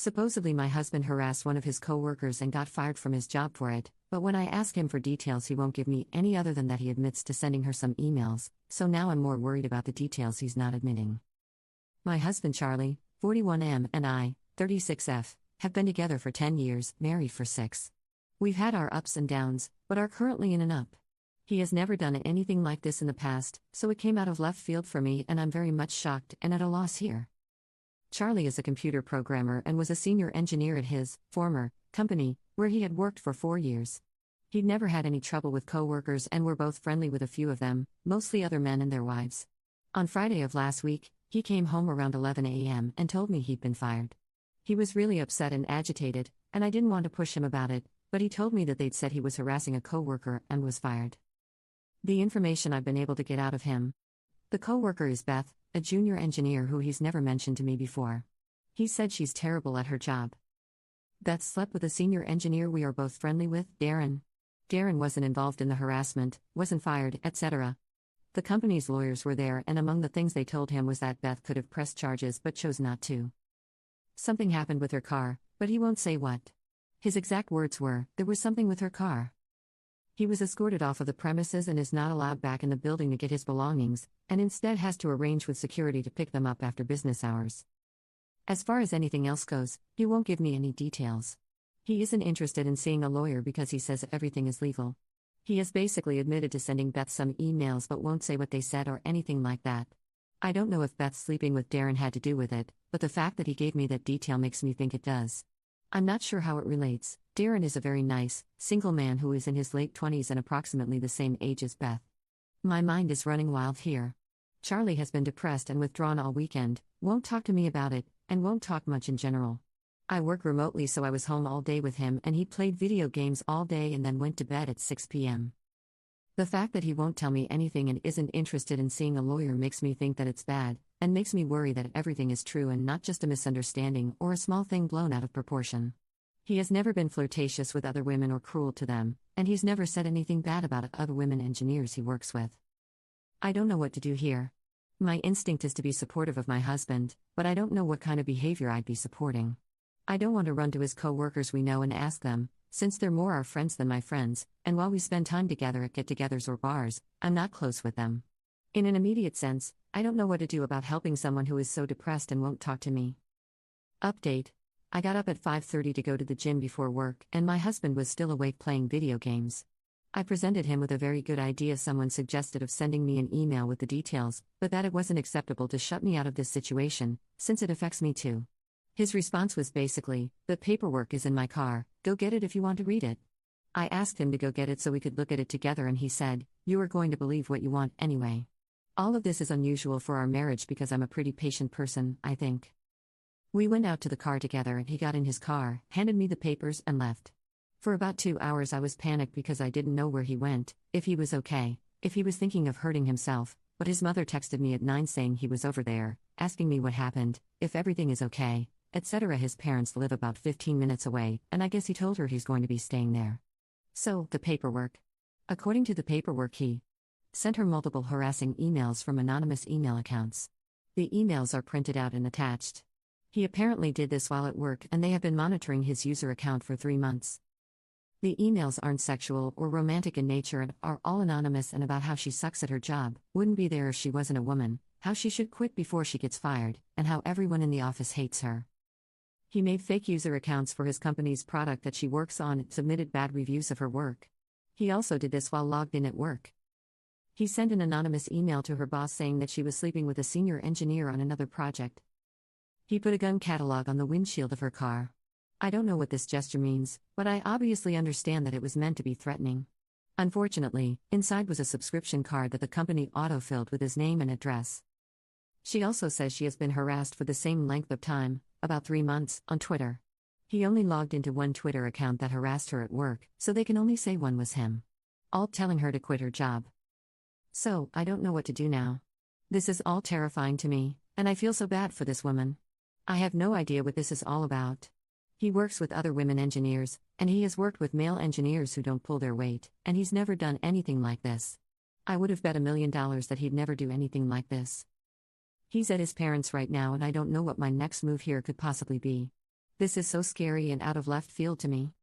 Supposedly my husband harassed one of his coworkers and got fired from his job for it, but when I ask him for details he won't give me any other than that he admits to sending her some emails, so now I'm more worried about the details he's not admitting. My husband Charlie, 41M, and I, 36F, have been together for 10 years, married for 6. We've had our ups and downs, but are currently in an up. He has never done anything like this in the past, so it came out of left field for me and I'm very much shocked and at a loss here. Charlie is a computer programmer and was a senior engineer at his former company, where he had worked for 4 years. He'd never had any trouble with coworkers and were both friendly with a few of them, mostly other men and their wives. On Friday of last week, he came home around 11 a.m. and told me he'd been fired. He was really upset and agitated, and I didn't want to push him about it, but he told me that they'd said he was harassing a coworker and was fired. The information I've been able to get out of him. The coworker is Beth, a junior engineer who he's never mentioned to me before. He said she's terrible at her job. Beth slept with a senior engineer we are both friendly with, Darren. Darren wasn't involved in the harassment, wasn't fired, etc. The company's lawyers were there and among the things they told him was that Beth could have pressed charges but chose not to. Something happened with her car, but he won't say what. His exact words were, "There was something with her car." He was escorted off of the premises and is not allowed back in the building to get his belongings, and instead has to arrange with security to pick them up after business hours. As far as anything else goes, he won't give me any details. He isn't interested in seeing a lawyer because he says everything is legal. He has basically admitted to sending Beth some emails but won't say what they said or anything like that. I don't know if Beth sleeping with Darren had to do with it, but the fact that he gave me that detail makes me think it does. I'm not sure how it relates. Darren is a very nice, single man who is in his late 20s and approximately the same age as Beth. My mind is running wild here. Charlie has been depressed and withdrawn all weekend, won't talk to me about it, and won't talk much in general. I work remotely so I was home all day with him and he played video games all day and then went to bed at 6 p.m. The fact that he won't tell me anything and isn't interested in seeing a lawyer makes me think that it's bad, and makes me worry that everything is true and not just a misunderstanding or a small thing blown out of proportion. He has never been flirtatious with other women or cruel to them, and he's never said anything bad about other women engineers he works with. I don't know what to do here. My instinct is to be supportive of my husband, but I don't know what kind of behavior I'd be supporting. I don't want to run to his co-workers we know and ask them, since they're more our friends than my friends, and while we spend time together at get-togethers or bars, I'm not close with them. In an immediate sense, I don't know what to do about helping someone who is so depressed and won't talk to me. Update. I got up at 5:30 to go to the gym before work, and my husband was still awake playing video games. I presented him with a very good idea someone suggested of sending me an email with the details, but that it wasn't acceptable to shut me out of this situation, since it affects me too. His response was basically, "The paperwork is in my car, go get it if you want to read it." I asked him to go get it so we could look at it together and he said, "You are going to believe what you want anyway." All of this is unusual for our marriage because I'm a pretty patient person, I think. We went out to the car together and he got in his car, handed me the papers and left. For about 2 hours I was panicked because I didn't know where he went, if he was okay, if he was thinking of hurting himself, but his mother texted me at 9 saying he was over there, asking me what happened, if everything is okay, etc. His parents live about 15 minutes away, and I guess he told her he's going to be staying there. So, the paperwork. According to the paperwork he sent her multiple harassing emails from anonymous email accounts. The emails are printed out and attached. He apparently did this while at work and they have been monitoring his user account for 3 months. The emails aren't sexual or romantic in nature and are all anonymous and about how she sucks at her job, wouldn't be there if she wasn't a woman, how she should quit before she gets fired, and how everyone in the office hates her. He made fake user accounts for his company's product that she works on and submitted bad reviews of her work. He also did this while logged in at work. He sent an anonymous email to her boss saying that she was sleeping with a senior engineer on another project. He put a gun catalog on the windshield of her car. I don't know what this gesture means, but I obviously understand that it was meant to be threatening. Unfortunately, inside was a subscription card that the company auto-filled with his name and address. She also says she has been harassed for the same length of time, about 3 months, on Twitter. He only logged into one Twitter account that harassed her at work, so they can only say one was him. All telling her to quit her job. So, I don't know what to do now. This is all terrifying to me, and I feel so bad for this woman. I have no idea what this is all about. He works with other women engineers, and he has worked with male engineers who don't pull their weight, and he's never done anything like this. I would have bet $1 million that he'd never do anything like this. He's at his parents' right now and I don't know what my next move here could possibly be. This is so scary and out of left field to me.